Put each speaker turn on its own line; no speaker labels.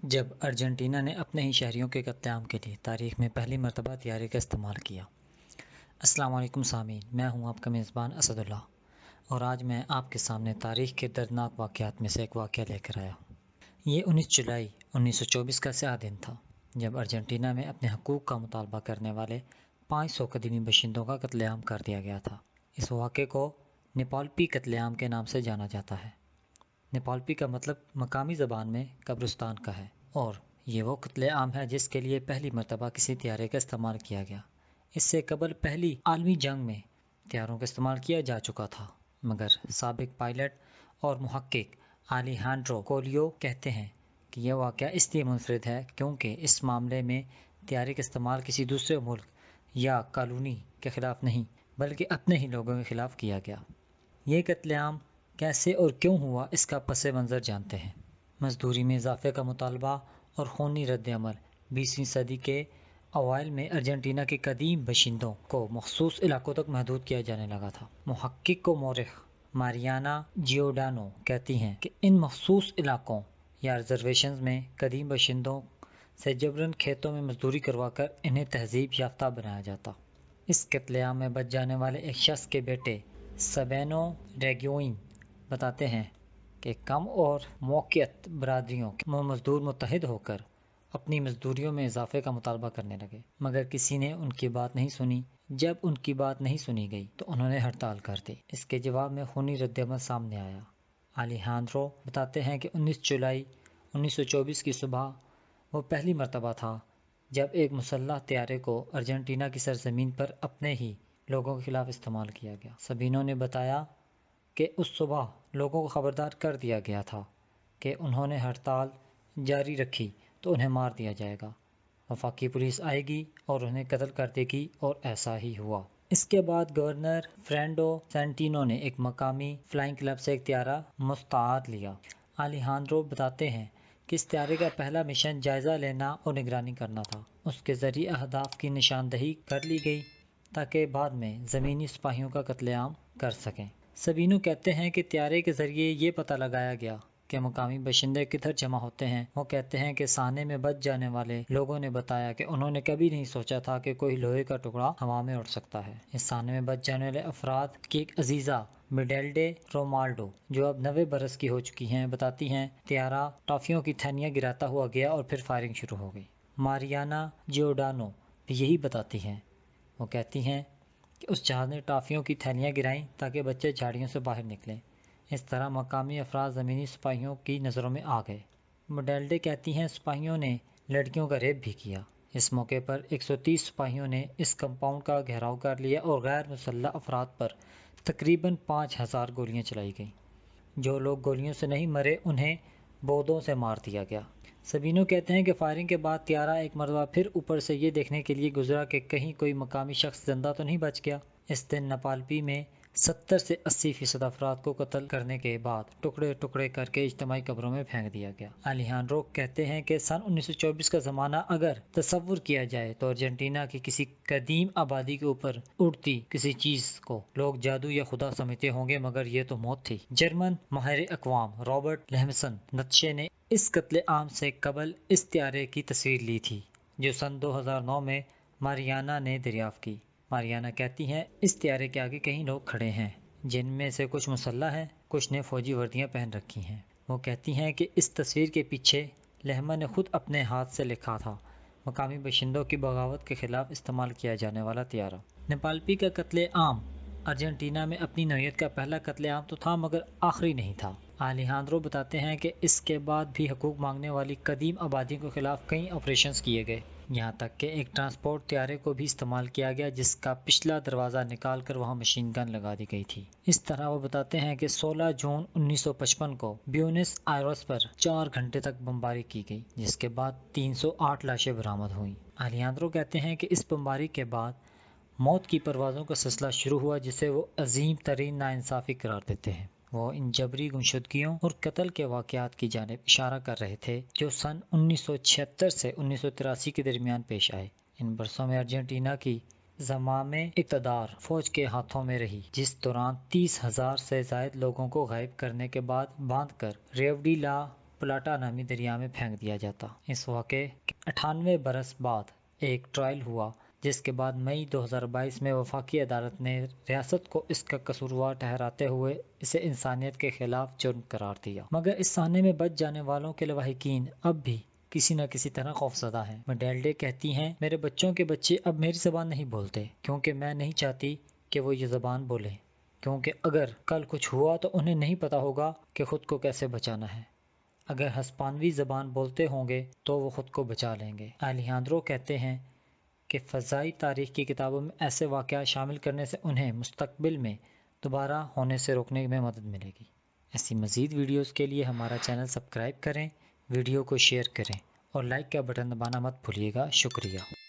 جب ارجنٹینا نے اپنے ہی شہریوں کے قتل عام کے لیے تاریخ میں پہلی مرتبہ طیارے کا استعمال کیا۔ السلام علیکم سامعین، میں ہوں آپ کا میزبان اسد اللہ، اور آج میں آپ کے سامنے تاریخ کے دردناک واقعات میں سے ایک واقعہ لے کر آیا ہوں۔ یہ 19 جولائی 1924 کا سیاہ دن تھا، جب ارجنٹینا میں اپنے حقوق کا مطالبہ کرنے والے 500 قدیمی باشندوں کا قتل عام کر دیا گیا تھا۔ اس واقعے کو نیپالپی قتل عام کے نام سے جانا جاتا ہے۔ نیپالپی کا مطلب مقامی زبان میں قبرستان کا ہے، اور یہ وہ قتل عام ہے جس کے لیے پہلی مرتبہ کسی طیارے کا استعمال کیا گیا۔ اس سے قبل پہلی عالمی جنگ میں طیاروں کا استعمال کیا جا چکا تھا، مگر سابق پائلٹ اور محقق الیجانڈرو کولیو کہتے ہیں کہ یہ واقعہ اس لیے منفرد ہے کیونکہ اس معاملے میں طیارے کا استعمال کسی دوسرے ملک یا کالونی کے خلاف نہیں بلکہ اپنے ہی لوگوں کے خلاف کیا گیا۔ یہ قتل عام کیسے اور کیوں ہوا، اس کا پس منظر جانتے ہیں۔ مزدوری میں اضافے کا مطالبہ اور خونی رد عمل 20ویں صدی کے اوائل میں ارجنٹینا کے قدیم باشندوں کو مخصوص علاقوں تک محدود کیا جانے لگا تھا۔ محقق و مورخ ماریانا جیوڈانو کہتی ہیں کہ ان مخصوص علاقوں یا ریزرویشنز میں قدیم باشندوں سے جبراً کھیتوں میں مزدوری کروا کر انہیں تہذیب یافتہ بنایا جاتا۔ اس قتل عام میں بچ جانے والے ایک شخص کے بیٹے سابینو ریگوئن بتاتے ہیں کہ کم اور موقعت برادریوں کے مزدور متحد ہو کر اپنی مزدوریوں میں اضافے کا مطالبہ کرنے لگے، مگر کسی نے ان کی بات نہیں سنی۔ جب ان کی بات نہیں سنی گئی تو انہوں نے ہڑتال کر دی۔ اس کے جواب میں خونی رد عمل سامنے آیا۔ الیجانڈرو بتاتے ہیں کہ 19 جولائی 1924 کی صبح وہ پہلی مرتبہ تھا جب ایک مسلح طیارے کو ارجنٹینا کی سرزمین پر اپنے ہی لوگوں کے خلاف استعمال کیا گیا۔ سابینو نے بتایا کہ اس صبح لوگوں کو خبردار کر دیا گیا تھا کہ انہوں نے ہڑتال جاری رکھی تو انہیں مار دیا جائے گا، وفاقی پولیس آئے گی اور انہیں قتل کر دے گی، اور ایسا ہی ہوا۔ اس کے بعد گورنر فرینڈو سینٹینو نے ایک مقامی فلائنگ کلب سے ایک طیارہ مستعار لیا۔ الیجانڈرو بتاتے ہیں کہ اس طیارے کا پہلا مشن جائزہ لینا اور نگرانی کرنا تھا۔ اس کے ذریعے اہداف کی نشاندہی کر لی گئی تاکہ بعد میں زمینی سپاہیوں کا قتل عام کر سکیں۔ سابینو کہتے ہیں کہ طیارے کے ذریعے یہ پتہ لگایا گیا کہ مقامی باشندے کدھر جمع ہوتے ہیں۔ وہ کہتے ہیں کہ سانے میں بچ جانے والے لوگوں نے بتایا کہ انہوں نے کبھی نہیں سوچا تھا کہ کوئی لوہے کا ٹکڑا ہوا میں اڑ سکتا ہے۔ اس سانے میں بچ جانے والے افراد کی ایک عزیزہ میڈیلڈے رومالڈو، جو اب 90 برس کی ہو چکی ہیں، بتاتی ہیں طیارہ ٹافیوں کی تھیلیاں گراتا ہوا گیا اور پھر فائرنگ شروع ہو گئی۔ ماریانا جیوڈانو بھی یہی بتاتی ہیں۔ وہ کہتی ہیں کہ اس جہاز نے ٹافیوں کی تھیلیاں گرائیں تاکہ بچے جھاڑیوں سے باہر نکلیں۔ اس طرح مقامی افراد زمینی سپاہیوں کی نظروں میں آ گئے۔ میڈیلڈے کہتی ہیں سپاہیوں نے لڑکیوں کا ریپ بھی کیا۔ اس موقع پر 130 سپاہیوں نے اس کمپاؤنڈ کا گھیراؤ کر لیا اور غیر مسلح افراد پر تقریباً 5000 گولیاں چلائی گئیں۔ جو لوگ گولیوں سے نہیں مرے انہیں بودوں سے مار دیا گیا۔ سابینو کہتے ہیں کہ فائرنگ کے بعد طیارہ ایک مرتبہ پھر اوپر سے یہ دیکھنے کے لیے گزرا کہ کہیں کوئی مقامی شخص زندہ تو نہیں بچ گیا۔ اس دن نیپالپی میں 70 سے 80% افراد کو قتل کرنے کے بعد ٹکڑے ٹکڑے کر کے اجتماعی قبروں میں پھینک دیا گیا۔ الیجانڈرو کہتے ہیں کہ سن 1924 کا زمانہ اگر تصور کیا جائے تو ارجنٹینا کی کسی قدیم آبادی کے اوپر اڑتی کسی چیز کو لوگ جادو یا خدا سمجھتے ہوں گے، مگر یہ تو موت تھی۔ جرمن ماہر اقوام رابرٹ لیہمسن نتشے نے اس قتل عام سے قبل اس طیارے کی تصویر لی تھی، جو سن 2009 میں ماریانا نے دریافت کی۔ ماریانا کہتی ہیں اس طیارے کے آگے کئی لوگ کھڑے ہیں، جن میں سے کچھ مسلح ہیں، کچھ نے فوجی وردیاں پہن رکھی ہیں۔ وہ کہتی ہیں کہ اس تصویر کے پیچھے لیہمن نے خود اپنے ہاتھ سے لکھا تھا، مقامی باشندوں کی بغاوت کے خلاف استعمال کیا جانے والا طیارہ۔ نیپالپی کا قتل عام ارجنٹینا میں اپنی نوعیت کا پہلا قتل عام تو تھا، مگر آخری نہیں تھا۔ الیجانڈرو بتاتے ہیں کہ اس کے بعد بھی حقوق مانگنے والی قدیم آبادیوں کے خلاف کئی آپریشنز کیے گئے، یہاں تک کہ ایک ٹرانسپورٹ طیارے کو بھی استعمال کیا گیا جس کا پچھلا دروازہ نکال کر وہاں مشین گن لگا دی گئی تھی۔ اس طرح وہ بتاتے ہیں کہ 16 جون 1955 کو بیونس آئرس پر 4 گھنٹے تک بمباری کی گئی، جس کے بعد 308 لاشیں برآمد ہوئیں۔ الیجانڈرو کہتے ہیں کہ اس بمباری کے بعد موت کی پروازوں کا سلسلہ شروع ہوا، جسے وہ عظیم ترین ناانصافی قرار دیتے ہیں۔ وہ ان جبری گمشدگیوں اور قتل کے واقعات کی جانب اشارہ کر رہے تھے جو سن 1976 سے 1983 کے درمیان پیش آئے۔ ان برسوں میں ارجنٹینا کی زمام اقتدار فوج کے ہاتھوں میں رہی، جس دوران 30,000 سے زائد لوگوں کو غائب کرنے کے بعد باندھ کر ریو ڈی لا پلاٹا نامی دریا میں پھینک دیا جاتا۔ اس واقعے کے 98 برس بعد ایک ٹرائل ہوا، جس کے بعد مئی 2022 میں وفاقی عدالت نے ریاست کو اس کا قصوروار ٹھہراتے ہوئے اسے انسانیت کے خلاف جرم قرار دیا۔ مگر اس سانحے میں بچ جانے والوں کے لواحقین اب بھی کسی نہ کسی طرح خوفزدہ ہیں۔ میڈیلڈے کہتی ہیں، میرے بچوں کے بچے اب میری زبان نہیں بولتے کیونکہ میں نہیں چاہتی کہ وہ یہ زبان بولیں، کیونکہ اگر کل کچھ ہوا تو انہیں نہیں پتا ہوگا کہ خود کو کیسے بچانا ہے۔ اگر ہسپانوی زبان بولتے ہوں گے تو وہ خود کو بچا لیں گے۔ الیجاندرو کہتے ہیں کہ فضائی تاریخ کی کتابوں میں ایسے واقعات شامل کرنے سے انہیں مستقبل میں دوبارہ ہونے سے روکنے میں مدد ملے گی۔ ایسی مزید ویڈیوز کے لیے ہمارا چینل سبسکرائب کریں، ویڈیو کو شیئر کریں اور لائک کا بٹن دبانا مت بھولیے گا۔ شکریہ۔